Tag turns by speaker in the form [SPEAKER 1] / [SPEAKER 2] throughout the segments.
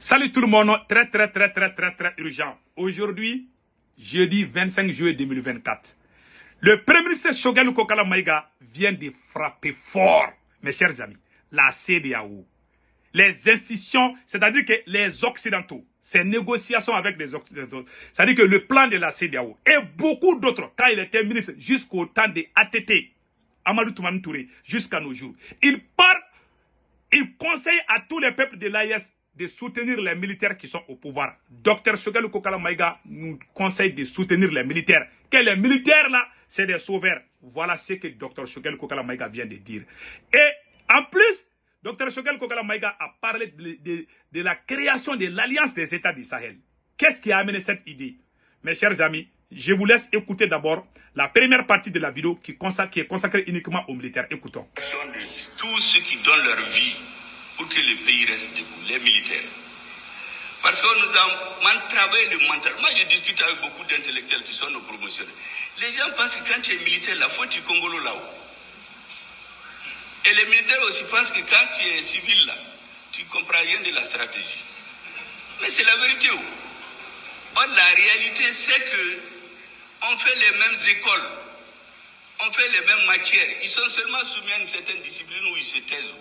[SPEAKER 1] Salut tout le monde, très urgent. Aujourd'hui, jeudi 25 juillet 2024, le Premier ministre Choguel Kokala Maïga vient de frapper fort, mes chers amis, la CEDEAO. Les institutions, c'est-à-dire que les Occidentaux, ces négociations avec les Occidentaux, c'est-à-dire que le plan de la CEDEAO et beaucoup d'autres, quand il était ministre jusqu'au temps de ATT, Amadou Toumani Touré, jusqu'à nos jours, il conseille à tous les peuples de l'AES de soutenir les militaires qui sont au pouvoir. Dr Choguel Kokala Maïga nous conseille de soutenir les militaires. Que les militaires là, c'est des sauveurs. Voilà ce que Dr Choguel Kokala Maïga vient de dire. Et en plus, Dr Choguel Kokala Maïga a parlé de la création de l'Alliance des États du Sahel. Qu'est-ce qui a amené cette idée? Mes chers amis, je vous laisse écouter d'abord la première partie de la vidéo qui est consacrée uniquement aux militaires. Écoutons.
[SPEAKER 2] Tous ceux qui donnent leur vie pour que le pays reste debout, les militaires. Parce que nous avons travaillé le mental. Moi, je discute avec beaucoup d'intellectuels qui sont nos promotionnaires. Les gens pensent que quand tu es militaire, la faute du Congolo là-haut. Et les militaires aussi pensent que quand tu es civil là, tu ne comprends rien de la stratégie. Mais c'est la vérité. Or, la réalité, c'est que on fait les mêmes écoles, on fait les mêmes matières. Ils sont seulement soumis à une certaine discipline où ils se taisent.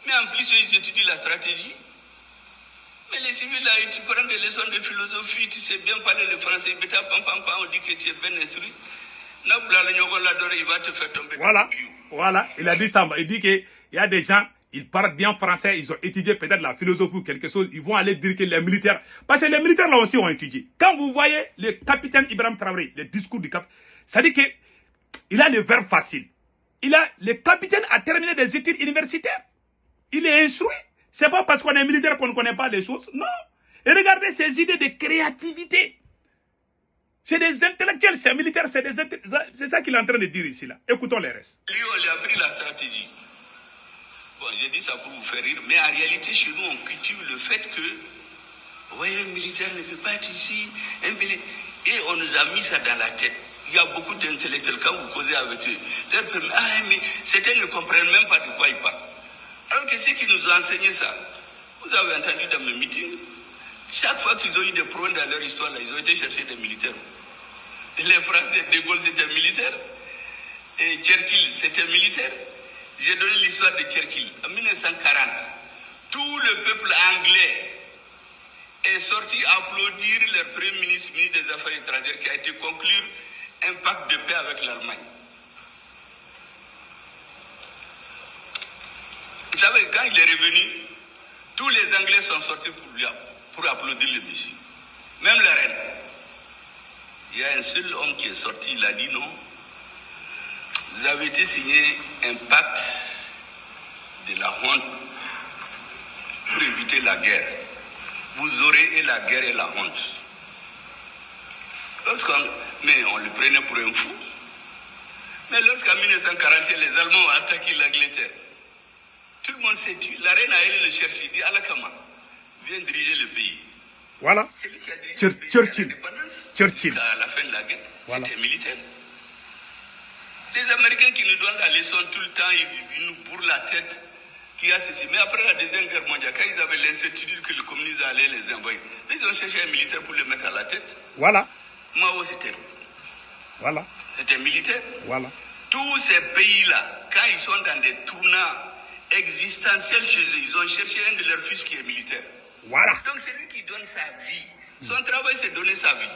[SPEAKER 2] Mais en plus, ils étudient la stratégie. Mais les civils, là, tu prends des leçons de philosophie, tu sais bien parler le français, on dit que tu es bien instruit. Il va te faire tomber.
[SPEAKER 1] Voilà, il a dit ça. Il dit qu'il y a des gens, ils parlent bien français, ils ont étudié peut-être la philosophie ou quelque chose, ils vont aller dire que les militaires, parce que les militaires là aussi ont étudié. Quand vous voyez le capitaine Ibrahim Traoré, le discours du capitaine, ça dit qu'il a le verbe facile. Le capitaine a terminé des études universitaires. Il est instruit. C'est pas parce qu'on est militaire qu'on ne connaît pas les choses. Non. Et regardez ces idées de créativité. C'est des intellectuels, c'est militaires, c'est ça qu'il est en train de dire ici. Là. Écoutons les restes.
[SPEAKER 2] Lui, on lui a pris la stratégie. Bon, j'ai dit ça pour vous faire rire, mais en réalité, chez nous, on cultive le fait que, ouais, un militaire ne peut pas être ici. Et on nous a mis ça dans la tête. Il y a beaucoup d'intellectuels, quand vous causez avec eux, mais certains ne comprennent même pas de quoi ils parlent. Alors que ceux qui nous ont enseigné ça, vous avez entendu dans mes meetings, chaque fois qu'ils ont eu des problèmes dans leur histoire, là, ils ont été chercher des militaires. Les Français, De Gaulle, c'était militaire. Et Churchill, c'était militaire. J'ai donné l'histoire de Churchill. En 1940, tout le peuple anglais est sorti applaudir leur premier ministre des Affaires étrangères qui a été conclure un pacte de paix avec l'Allemagne. Vous savez, quand il est revenu, tous les Anglais sont sortis pour applaudir le monsieur. Même la reine. Il y a un seul homme qui est sorti, il a dit non. Vous avez été signé un pacte de la honte pour éviter la guerre. Vous aurez et la guerre et la honte. Mais on le prenait pour un fou. Mais lorsqu'en 1941, les Allemands ont attaqué l'Angleterre, tout le monde s'est tué. La reine a allé le chercher. Il dit Alakama, viens diriger le pays.
[SPEAKER 1] Voilà.
[SPEAKER 2] C'est lui qui a dirigé le pays
[SPEAKER 1] Churchill.
[SPEAKER 2] À la fin de la guerre,
[SPEAKER 1] voilà.
[SPEAKER 2] C'était militaire. Les Américains qui nous donnent la leçon tout le temps, ils nous bourrent la tête. Qui a ceci. Mais après la Deuxième Guerre mondiale, quand ils avaient l'incertitude que le communisme allait les envoyer, ils ont cherché un militaire pour le mettre à la tête.
[SPEAKER 1] Voilà.
[SPEAKER 2] Mao, c'était.
[SPEAKER 1] Voilà.
[SPEAKER 2] C'était militaire.
[SPEAKER 1] Voilà.
[SPEAKER 2] Tous ces pays-là, quand ils sont dans des tournants existentiels chez eux, ils ont cherché un de leurs fils qui est militaire.
[SPEAKER 1] Voilà.
[SPEAKER 2] Donc c'est lui qui donne sa vie. Son travail, c'est donner sa vie.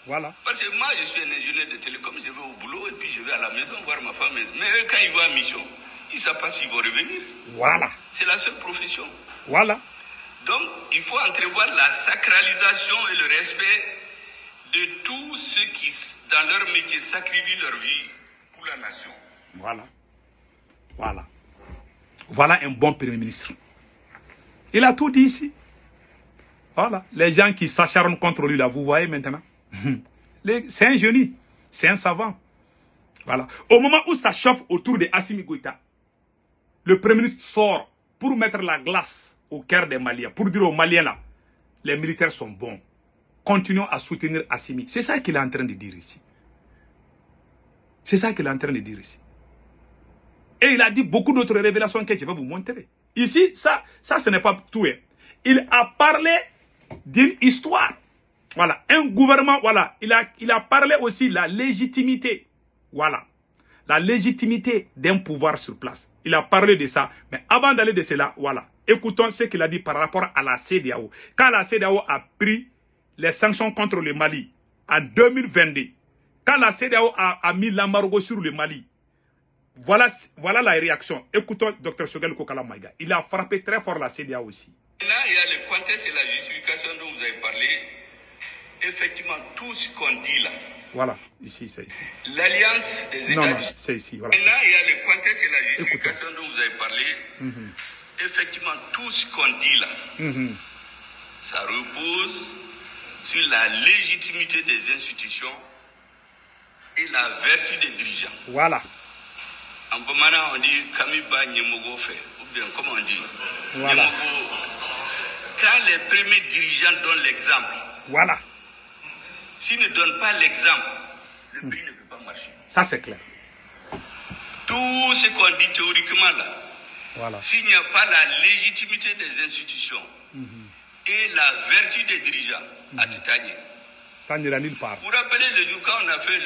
[SPEAKER 1] Voilà.
[SPEAKER 2] Parce que moi, je suis un ingénieur de télécom, je vais au boulot et puis je vais à la maison voir ma femme. Mais eux, quand ils vont en mission, ils ne savent pas s'ils vont revenir.
[SPEAKER 1] Voilà.
[SPEAKER 2] C'est la seule profession.
[SPEAKER 1] Voilà.
[SPEAKER 2] Donc, il faut entrevoir la sacralisation et le respect de tous ceux qui, dans leur métier, sacrifient leur vie pour la nation.
[SPEAKER 1] Voilà. Voilà. Voilà un bon Premier ministre. Il a tout dit ici. Voilà. Les gens qui s'acharnent contre lui, là, vous voyez maintenant. C'est un génie. C'est un savant. Voilà. Au moment où ça chauffe autour de Assimi Goïta, le Premier ministre sort pour mettre la glace au cœur des Maliens, pour dire aux Maliens là, les militaires sont bons. Continuons à soutenir Assimi. C'est ça qu'il est en train de dire ici. C'est ça qu'il est en train de dire ici. Et il a dit beaucoup d'autres révélations que je vais vous montrer. Ici, ça ce n'est pas tout. Il a parlé d'une histoire. Voilà, un gouvernement, voilà, il a parlé aussi de la légitimité. Voilà, la légitimité d'un pouvoir sur place. Il a parlé de ça. Mais avant d'aller de cela, voilà, écoutons ce qu'il a dit par rapport à la CEDEAO. Quand la CEDEAO a pris les sanctions contre le Mali en 2022, quand la CEDEAO a mis l'embargo sur le Mali, voilà la réaction. Écoutons Dr Choguel Kokala Maïga. Il a frappé très fort la CEDEAO aussi.
[SPEAKER 2] Là, il y a le contexte et la justification dont vous avez parlé. Effectivement, tout ce qu'on dit là.
[SPEAKER 1] Voilà, ici, c'est ici.
[SPEAKER 2] L'alliance des États.
[SPEAKER 1] Non, c'est ici. Voilà.
[SPEAKER 2] Et là, il y a le contexte et la justification dont vous avez parlé. Effectivement, tout ce qu'on dit là, ça repose sur la légitimité des institutions et la vertu des dirigeants.
[SPEAKER 1] Voilà.
[SPEAKER 2] En Bomana, on dit Kamiba Nyemogo fait. Ou bien, comment on dit?
[SPEAKER 1] Voilà.
[SPEAKER 2] Nyemogo. Quand les premiers dirigeants donnent l'exemple,
[SPEAKER 1] voilà.
[SPEAKER 2] S'ils ne donnent pas l'exemple, le pays ne peut pas marcher.
[SPEAKER 1] Ça, c'est clair.
[SPEAKER 2] Tout ce qu'on dit théoriquement là,
[SPEAKER 1] voilà.
[SPEAKER 2] S'il n'y a pas la légitimité des institutions et la vertu des dirigeants à Titanie,
[SPEAKER 1] ça n'ira nulle part.
[SPEAKER 2] Vous vous rappelez le jour quand on a fait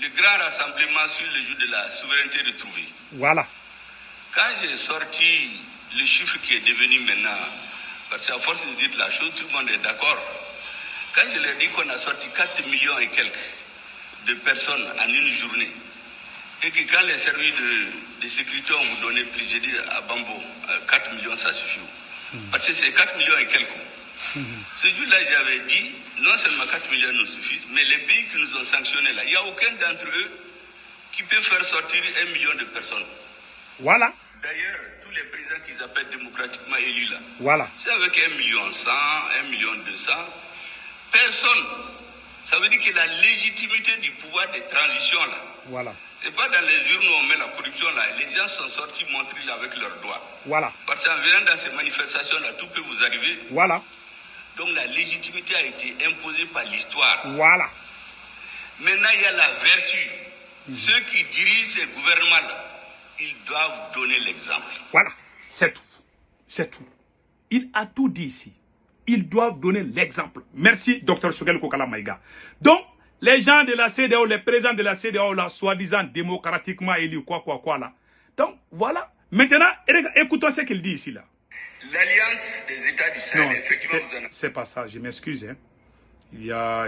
[SPEAKER 2] le grand rassemblement sur le jour de la souveraineté retrouvée.
[SPEAKER 1] Voilà.
[SPEAKER 2] Quand j'ai sorti le chiffre qui est devenu maintenant, parce qu'à force de dire la chose, tout le monde est d'accord. Quand je leur ai dit qu'on a sorti 4 millions et quelques de personnes en une journée, et que quand les services de sécurité ont vous donné plus, j'ai dit à Bambo, 4 millions ça suffit. Parce que c'est 4 millions et quelques. Ce jour-là, j'avais dit, non seulement 4 millions nous suffisent, mais les pays qui nous ont sanctionnés là, il n'y a aucun d'entre eux qui peut faire sortir 1 million de personnes.
[SPEAKER 1] Voilà.
[SPEAKER 2] D'ailleurs, tous les présidents qu'ils appellent démocratiquement élus là,
[SPEAKER 1] voilà.
[SPEAKER 2] C'est avec 1 million 100, 1 million 200. Personne. Ça veut dire que la légitimité du pouvoir de transition là.
[SPEAKER 1] Voilà.
[SPEAKER 2] C'est pas dans les urnes où on met la corruption là. Les gens sont sortis montrer là avec leurs doigts.
[SPEAKER 1] Voilà.
[SPEAKER 2] Parce qu'en venant dans ces manifestations là, tout peut vous arriver.
[SPEAKER 1] Voilà.
[SPEAKER 2] Donc la légitimité a été imposée par l'histoire.
[SPEAKER 1] Voilà.
[SPEAKER 2] Maintenant il y a la vertu. Ceux qui dirigent ces gouvernements là, ils doivent donner l'exemple.
[SPEAKER 1] Voilà. C'est tout. C'est tout. Il a tout dit ici. Ils doivent donner l'exemple. Merci, Dr Choguel Kokala Maïga. Donc, les gens de la CEDEAO, les présidents de la CEDEAO, là, soi-disant démocratiquement élus, quoi, là. Donc, voilà. Maintenant, écoutons ce qu'il dit ici, là.
[SPEAKER 2] L'alliance des États du Sahel, effectivement,
[SPEAKER 1] c'est pas ça, je m'excuse. Hein. Il y a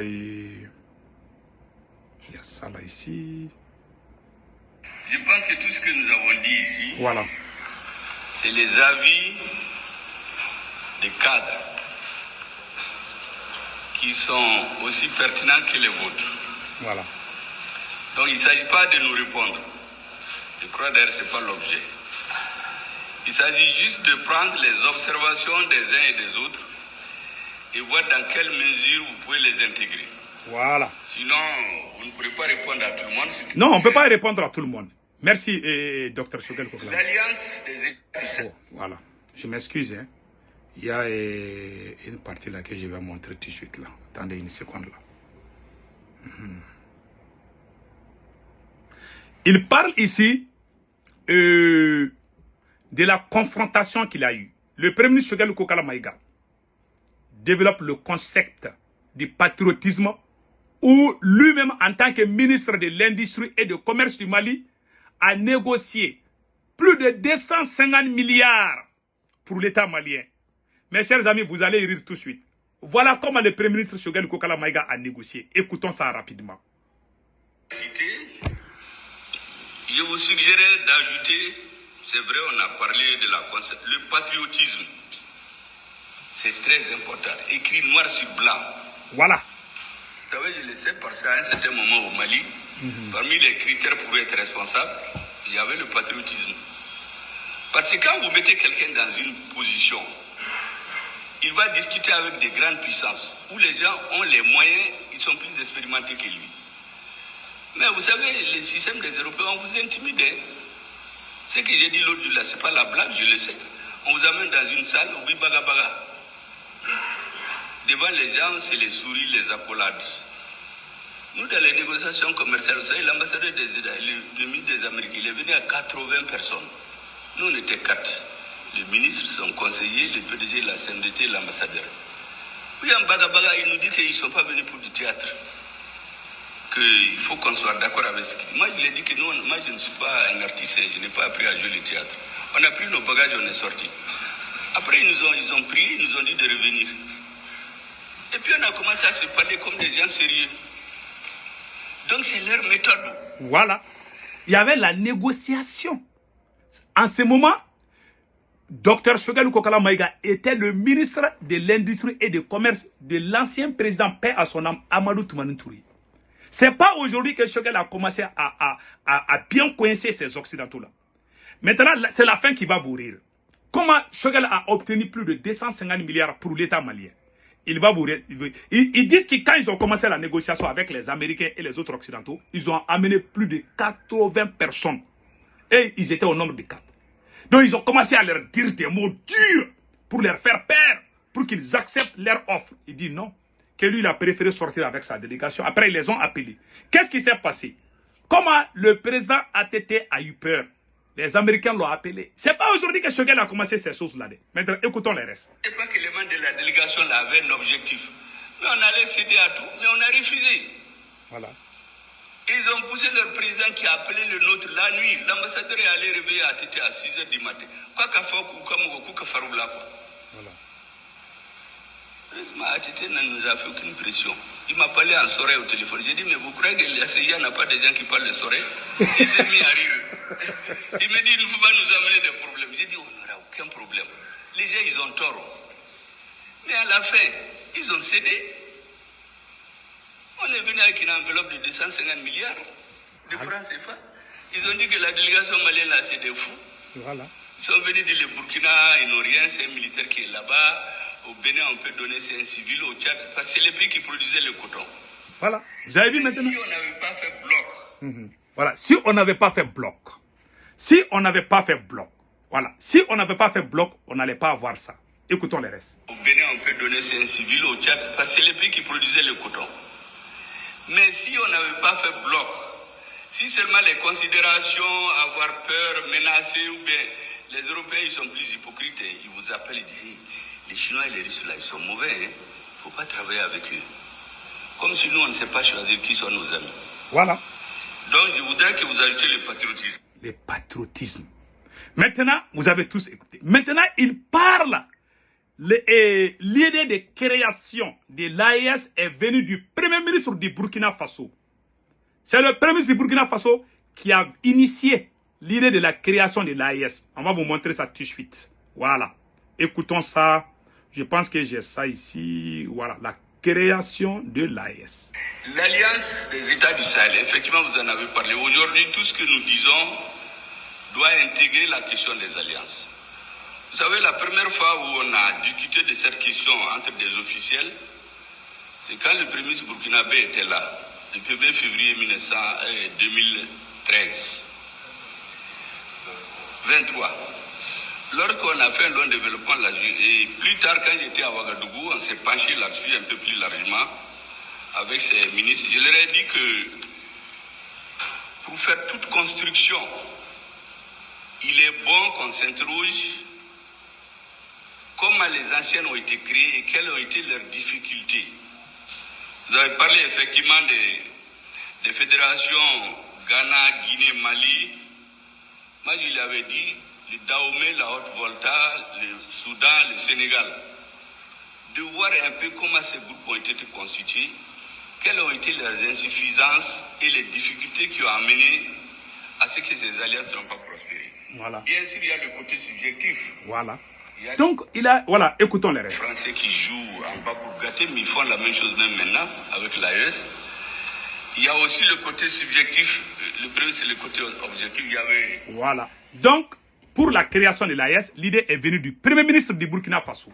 [SPEAKER 1] ça, là, ici.
[SPEAKER 2] Je pense que tout ce que nous avons dit ici,
[SPEAKER 1] voilà,
[SPEAKER 2] c'est les avis des cadres qui sont aussi pertinents que les vôtres.
[SPEAKER 1] Voilà.
[SPEAKER 2] Donc il ne s'agit pas de nous répondre. Je crois d'ailleurs que ce n'est pas l'objet. Il s'agit juste de prendre les observations des uns et des autres et voir dans quelle mesure vous pouvez les intégrer.
[SPEAKER 1] Voilà.
[SPEAKER 2] Sinon, vous ne pourrez pas répondre à tout le monde.
[SPEAKER 1] Non, on ne peut pas répondre à tout le monde. Merci, Dr Choguel Kokala.
[SPEAKER 2] L'alliance des États.
[SPEAKER 1] Oh, voilà. Je m'excuse. Hein. Il y a une partie là que je vais montrer tout de suite là. Attendez une seconde là. Il parle ici de la confrontation qu'il a eue. Le premier ministre Choguel Kokala Maïga développe le concept du patriotisme où lui-même en tant que ministre de l'Industrie et du Commerce du Mali a négocié plus de 250 milliards pour l'État malien. Mes chers amis, vous allez rire tout de suite. Voilà comment le Premier ministre Choguel Kokala Maïga a négocié. Écoutons ça rapidement.
[SPEAKER 2] Je vous suggérais d'ajouter, c'est vrai, on a parlé de la concept, le patriotisme. C'est très important. Écrit noir sur blanc.
[SPEAKER 1] Voilà.
[SPEAKER 2] Vous savez, je le sais parce qu'à un certain moment au Mali, parmi les critères pour être responsable, il y avait le patriotisme. Parce que quand vous mettez quelqu'un dans une position, il va discuter avec des grandes puissances où les gens ont les moyens, ils sont plus expérimentés que lui. Mais vous savez, le système des Européens, on vous intimide. Ce que j'ai dit l'autre jour là, ce n'est pas la blague, je le sais. On vous amène dans une salle, on dit baga baga. Devant les gens, c'est les souris, les accolades. Nous, dans les négociations commerciales, vous savez, l'ambassadeur des États-Unis, le ministre des Américains, il est venu à 80 personnes. Nous, on était 4. Le ministre, son conseiller, le PDG, la CNDT et l'ambassadeur. Oui, en Bagabaga, il nous dit qu'ils ne sont pas venus pour du théâtre. Qu'il faut qu'on soit d'accord avec ce qu'il dit. Moi, je lui ai dit que non, moi, je ne suis pas un artiste, je n'ai pas appris à jouer le théâtre. On a pris nos bagages, on est sortis. Après, ils ont prié, ils nous ont dit de revenir. Et puis, on a commencé à se parler comme des gens sérieux. Donc, c'est leur méthode.
[SPEAKER 1] Voilà. Il y avait la négociation. En ce moment, Dr Choguel Kokala Maïga était le ministre de l'Industrie et du Commerce de l'ancien président, paix à son âme, Amadou Toumani Touré. C'est pas aujourd'hui que Choguel a commencé à bien coincer ces Occidentaux-là. Maintenant, c'est la fin qui va vous rire. Comment Choguel a obtenu plus de 250 milliards pour l'État malien? Il va vous rire. Ils disent que quand ils ont commencé la négociation avec les Américains et les autres Occidentaux, ils ont amené plus de 80 personnes. Et ils étaient au nombre de 4. Donc ils ont commencé à leur dire des mots durs pour leur faire peur, pour qu'ils acceptent leur offre. Il dit non, que lui il a préféré sortir avec sa délégation. Après ils les ont appelés. Qu'est-ce qui s'est passé? Comment le président ATT a eu peur? Les Américains l'ont appelé. C'est pas aujourd'hui que Choguel a commencé ces choses-là. Maintenant, écoutons les restes.
[SPEAKER 2] Je crois que les membres de la délégation avaient un objectif. Mais on allait céder à tout, mais on a refusé.
[SPEAKER 1] Voilà.
[SPEAKER 2] Ils ont poussé leur président qui a appelé le nôtre la nuit. L'ambassadeur est allé réveiller à Tété à 6 h du matin. Quoi qu'à faire, voilà. À Tété ne nous a fait aucune pression. Il m'a parlé en soirée au téléphone. J'ai dit, mais vous croyez que la CIA n'a pas des gens qui parlent de soirée? Il s'est mis à rire. Il me dit, il ne faut pas nous amener des problèmes. J'ai dit, on n'aura aucun problème. Les gens, ils ont tort. Mais à la fin, ils ont cédé. On est venu avec une enveloppe de 250 milliards de francs CFA. Ils ont dit que la délégation malienne, là, c'est des fous.
[SPEAKER 1] Voilà.
[SPEAKER 2] Ils sont venus dire le Burkina, ils n'ont rien, c'est un militaire qui est là-bas. Au Bénin, on peut donner, c'est un civil. Au Tchad, parce que c'est les pays qui produisaient le coton.
[SPEAKER 1] Voilà. Vous avez vu maintenant?
[SPEAKER 2] Si on n'avait pas fait bloc.
[SPEAKER 1] Voilà. Si on n'avait pas fait bloc. Si on n'avait pas fait bloc. Voilà. Si on n'avait pas fait bloc, on n'allait pas avoir ça. Écoutons les restes.
[SPEAKER 2] Au Bénin, on peut donner, c'est un civil. Au Tchad, parce que c'est les pays qui produisaient le coton. Mais si on n'avait pas fait bloc, si seulement les considérations, avoir peur, menacer, ou bien les Européens, ils sont plus hypocrites, ils vous appellent, ils disent, hey, les Chinois et les Russes, là, ils sont mauvais, il ne faut pas travailler avec eux. Comme si nous, on ne sait pas choisir qui sont nos amis.
[SPEAKER 1] Voilà.
[SPEAKER 2] Donc, je voudrais que vous ajoutiez le patriotisme.
[SPEAKER 1] Le patriotisme. Maintenant, vous avez tous écouté. Maintenant, il parle. L'idée de création de l'AES est venue du premier ministre du Burkina Faso. C'est le premier ministre du Burkina Faso qui a initié l'idée de la création de l'AES. On va vous montrer ça tout de suite. Voilà. Écoutons ça. Je pense que j'ai ça ici. Voilà. La création de l'AES.
[SPEAKER 2] L'Alliance des États du Sahel, effectivement, vous en avez parlé. Aujourd'hui, tout ce que nous disons doit intégrer la question des alliances. Vous savez, la première fois où on a discuté de cette question entre des officiels, c'est quand le premier ministre burkinabé était là, le 1er février 2013. 23. Lorsqu'on a fait un long développement là-dessus, et plus tard, quand j'étais à Ouagadougou, on s'est penché là-dessus un peu plus largement avec ces ministres. Je leur ai dit que pour faire toute construction, il est bon qu'on s'interroge comment les anciennes ont été créées et quelles ont été leurs difficultés. Vous avez parlé effectivement des fédérations Ghana, Guinée, Mali. Moi, je l'avais dit, le Dahomey, la Haute-Volta, le Soudan, le Sénégal. De voir un peu comment ces groupes ont été constitués, quelles ont été leurs insuffisances et les difficultés qui ont amené à ce que ces alliances n'ont pas prospéré.
[SPEAKER 1] Voilà.
[SPEAKER 2] Bien sûr, il y a le côté subjectif.
[SPEAKER 1] Voilà. Donc, voilà, écoutons les règles.
[SPEAKER 2] Les Français qui jouent en bas pour gâter, mais ils font la même chose même maintenant avec l'AES. Il y a aussi le côté subjectif. Le premier, c'est le côté objectif. Il y avait...
[SPEAKER 1] Voilà. Donc, pour la création de l'AES, l'idée est venue du premier ministre du Burkina Faso.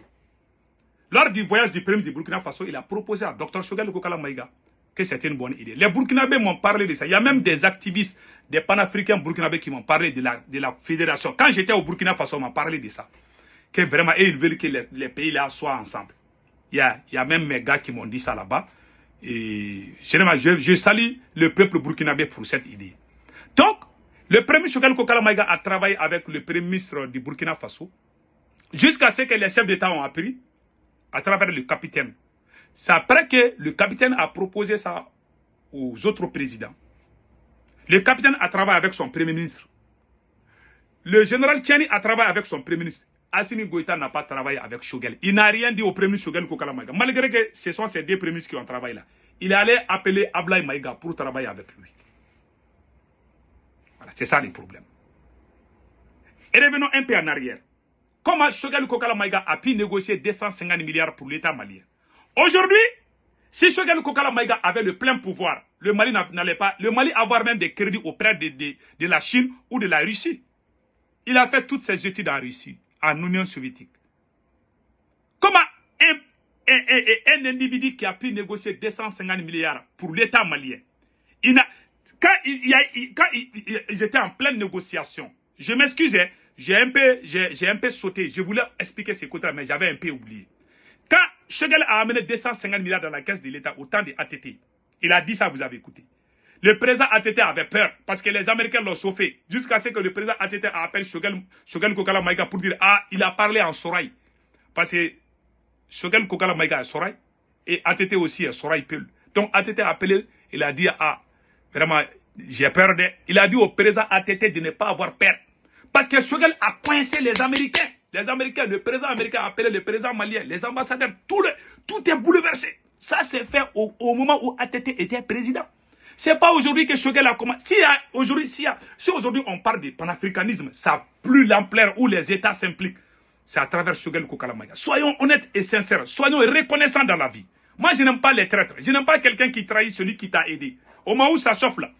[SPEAKER 1] Lors du voyage du premier ministre du Burkina Faso, il a proposé à Dr Choguel Kokala Maïga que c'était une bonne idée. Les Burkinabés m'ont parlé de ça. Il y a même des activistes, des panafricains burkinabés qui m'ont parlé de la fédération. Quand j'étais au Burkina Faso, on m'a parlé de ça. Que vraiment, et ils veulent que les pays là soient ensemble. Il y a même mes gars qui m'ont dit ça là-bas. Et je salue le peuple burkinabé pour cette idée. Donc, le premier Choguel Kokala Maïga a travaillé avec le premier ministre du Burkina Faso jusqu'à ce que les chefs d'État ont appris, à travers le capitaine C'est après que le capitaine a proposé ça aux autres présidents. Le capitaine a travaillé avec son premier ministre. Le général Tchani a travaillé avec son premier ministre. Assimi Goïta n'a pas travaillé avec Choguel. Il n'a rien dit au premier ministre Choguel Kokala Maïga. Malgré que ce sont ces deux premiers ministres qui ont travaillé là. Il est allé appeler Ablaye Maïga pour travailler avec lui. Voilà, c'est ça le problème. Et revenons un peu en arrière. Comment Choguel Kokala Maïga a pu négocier 250 milliards pour l'État malien? Aujourd'hui, si Choguel Kokala Maïga avait le plein pouvoir, le Mali n'allait pas, le Mali avoir même des crédits auprès de la Chine ou de la Russie. Il a fait toutes ses études en Russie, en Union soviétique. Comment un individu qui a pu négocier 250 milliards pour l'État malien, quand ils étaient en pleine négociation, je m'excusais, j'ai un peu sauté, je voulais expliquer ce côté, mais j'avais un peu oublié. Quand Choguel a amené 250 milliards dans la caisse de l'État au temps de ATT, il a dit ça, vous avez écouté. Le président ATT avait peur parce que les Américains l'ont chauffé. Jusqu'à ce que le président ATT a appelé Choguel Kokala Maïga pour dire ah, il a parlé en Soraï. Parce que Choguel Kokala Maïga est Soraï et ATT aussi est Soraï Peul. Donc ATT a appelé, il a dit ah, vraiment, j'ai peur de. Il a dit au président ATT de ne pas avoir peur. Parce que Choguel a coincé les Américains. Les Américains, le président américain a appelé le président malien, les ambassadeurs, tout est bouleversé. Ça s'est fait au moment où ATT était président. C'est pas aujourd'hui que Choguel a commencé. Si aujourd'hui on parle de panafricanisme, ça n'a plus l'ampleur où les États s'impliquent. C'est à travers Choguel Kokala Maïga. Soyons honnêtes et sincères. Soyons reconnaissants dans la vie. Moi, je n'aime pas les traîtres. Je n'aime pas quelqu'un qui trahit celui qui t'a aidé. Au moment où ça chauffe là,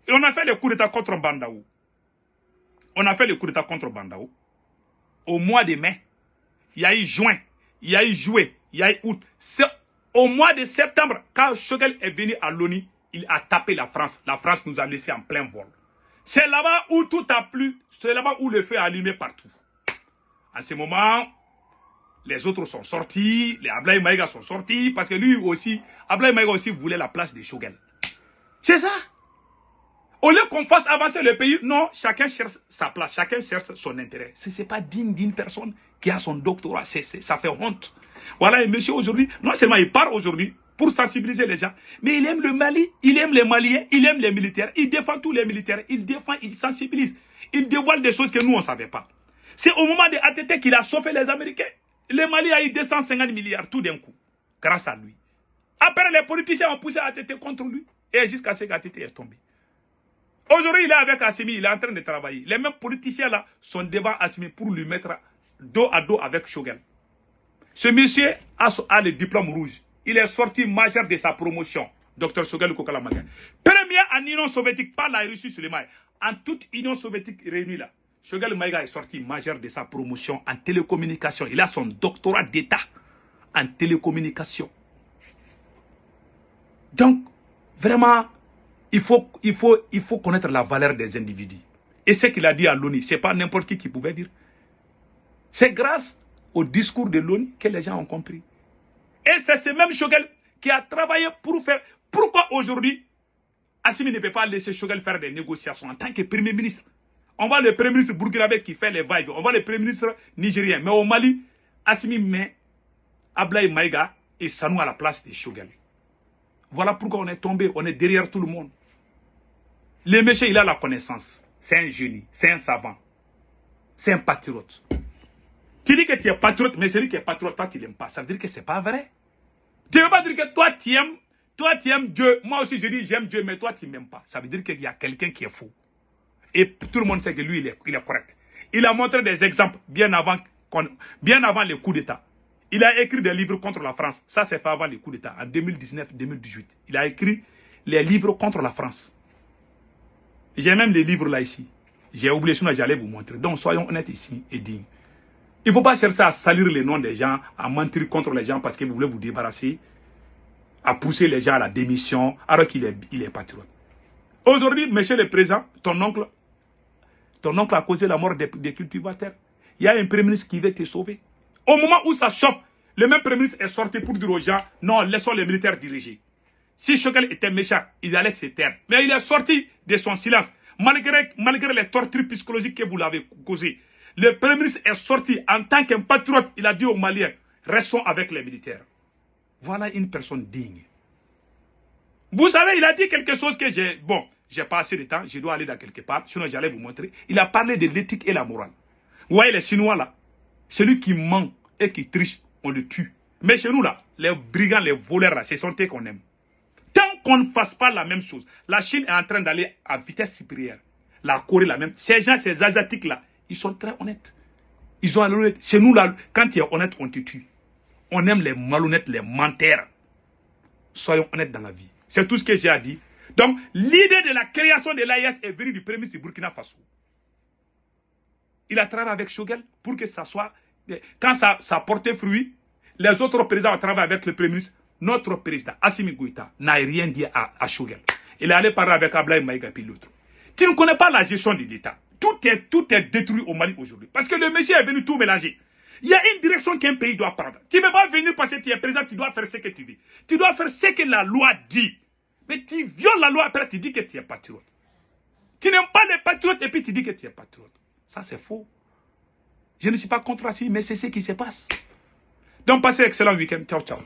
[SPEAKER 1] on a fait le coup d'état contre Bandaou. On a fait le coup d'état contre Bandaou. Au mois de mai, il y a eu juin, il y a eu juillet, il y a eu août. Au mois de septembre, quand Choguel est venu à l'ONU, il a tapé la France. La France nous a laissé en plein vol. C'est là-bas où tout a plu. C'est là-bas où le feu a allumé partout. À ce moment, les autres sont sortis. Les Ablaye Maïga sont sortis. Parce que lui aussi, Ablaye Maïga aussi voulait la place de Choguel. C'est ça. Au lieu qu'on fasse avancer le pays, non, chacun cherche sa place. Chacun cherche son intérêt. Ce n'est pas digne d'une personne qui a son doctorat. Ça fait honte. Voilà, et monsieur aujourd'hui, non seulement il part aujourd'hui, pour sensibiliser les gens. Mais il aime le Mali, il aime les Maliens, il aime les militaires, il défend tous les militaires, il défend, il sensibilise, il dévoile des choses que nous on ne savait pas. C'est au moment de ATT qu'il a chauffé les Américains. Le Mali a eu 250 milliards tout d'un coup, grâce à lui. Après, les politiciens ont poussé ATT contre lui, et jusqu'à ce qu'ATT est tombé. Aujourd'hui, il est avec Assimi, il est en train de travailler. Les mêmes politiciens là sont devant Assimi pour lui mettre dos à dos avec Choguel. Ce monsieur a le diplôme rouge. Il est sorti majeur de sa promotion, Dr Choguel Kokala Maïga. Premier en Union soviétique, pas la Russie seulement. En toute Union soviétique réunie là, Choguel Maïga est sorti majeur de sa promotion en télécommunication. Il a son doctorat d'État en télécommunication. Donc, vraiment, il faut connaître la valeur des individus. Et ce qu'il a dit à l'ONU, ce n'est pas n'importe qui pouvait dire. C'est grâce au discours de l'ONU que les gens ont compris. Et c'est ce même Choguel qui a travaillé pour faire... Pourquoi aujourd'hui, Assimi ne peut pas laisser Choguel faire des négociations en tant que Premier ministre? On voit le Premier ministre burkinabé qui fait les va-et-vient. On voit le Premier ministre nigérien. Mais au Mali, Assimi met Ablaye Maïga et Sanou à la place de Choguel. Voilà pourquoi on est tombé, on est derrière tout le monde. Le monsieur, il a la connaissance. C'est un génie, c'est un savant. C'est un patriote. Tu dis que tu es patriote, mais celui qui est patriote, toi, tu ne l'aimes pas. Ça veut dire que ce n'est pas vrai. Tu ne veux pas dire que toi, tu aimes Dieu. Moi aussi, je dis j'aime Dieu, mais toi, tu ne m'aimes pas. Ça veut dire qu'il y a quelqu'un qui est faux. Et tout le monde sait que lui, il est correct. Il a montré des exemples bien avant les coups d'État. Il a écrit des livres contre la France. Ça, c'est fait avant les coups d'État, en 2019-2018. Il a écrit les livres contre la France. J'ai même les livres là ici. J'ai oublié, sinon j'allais vous montrer. Donc, soyons honnêtes ici et dignes. Il ne faut pas chercher à salir les noms des gens, à mentir contre les gens parce que vous voulez vous débarrasser, à pousser les gens à la démission, alors qu'il est patriote. Aujourd'hui, monsieur le président, ton oncle a causé la mort des cultivateurs. Il y a un premier ministre qui veut te sauver. Au moment où ça chauffe, le même premier ministre est sorti pour dire aux gens, non, laissons les militaires diriger. Si Choguel était méchant, il allait se taire. Mais il est sorti de son silence, malgré les tortures psychologiques que vous l'avez causées. Le Premier ministre est sorti en tant qu'un patriote. Il a dit aux Maliens, restons avec les militaires. Voilà une personne digne. Vous savez, il a dit quelque chose que j'ai... Bon, j'ai pas assez de temps, je dois aller dans quelque part, sinon j'allais vous montrer. Il a parlé de l'éthique et la morale. Vous voyez les Chinois là, celui qui ment et qui triche, on le tue. Mais chez nous là, les brigands, les voleurs là, c'est son thé qu'on aime. Tant qu'on ne fasse pas la même chose, la Chine est en train d'aller à vitesse supérieure. La Corée la même. Ces gens, ces Asiatiques là, ils sont très honnêtes. Ils ont honnête. Chez nous là, quand tu es honnête, on te tue. On aime les malhonnêtes, les menteurs. Soyons honnêtes dans la vie. C'est tout ce que j'ai à dire. Donc, l'idée de la création de l'AIS est venue du premier ministre du Burkina Faso. Il a travaillé avec Choguel pour que ça soit... Quand ça portait fruit, les autres présidents ont travaillé avec le premier ministre. Notre président, Assimi Goïta, n'a rien dit à Choguel. Il est allé parler avec Ablaye Maïga puis l'autre. Tu ne connais pas la gestion de l'État. Tout est détruit au Mali aujourd'hui. Parce que le monsieur est venu tout mélanger. Il y a une direction qu'un pays doit prendre. Tu ne peux pas venir parce que tu es président, tu dois faire ce que tu veux. Tu dois faire ce que la loi dit. Mais tu violes la loi, après tu dis que tu es patriote. Tu n'aimes pas les patriotes et puis tu dis que tu es patriote. Ça c'est faux. Je ne suis pas contre Assimi, mais c'est ce qui se passe. Donc passez un excellent week-end. Ciao, ciao.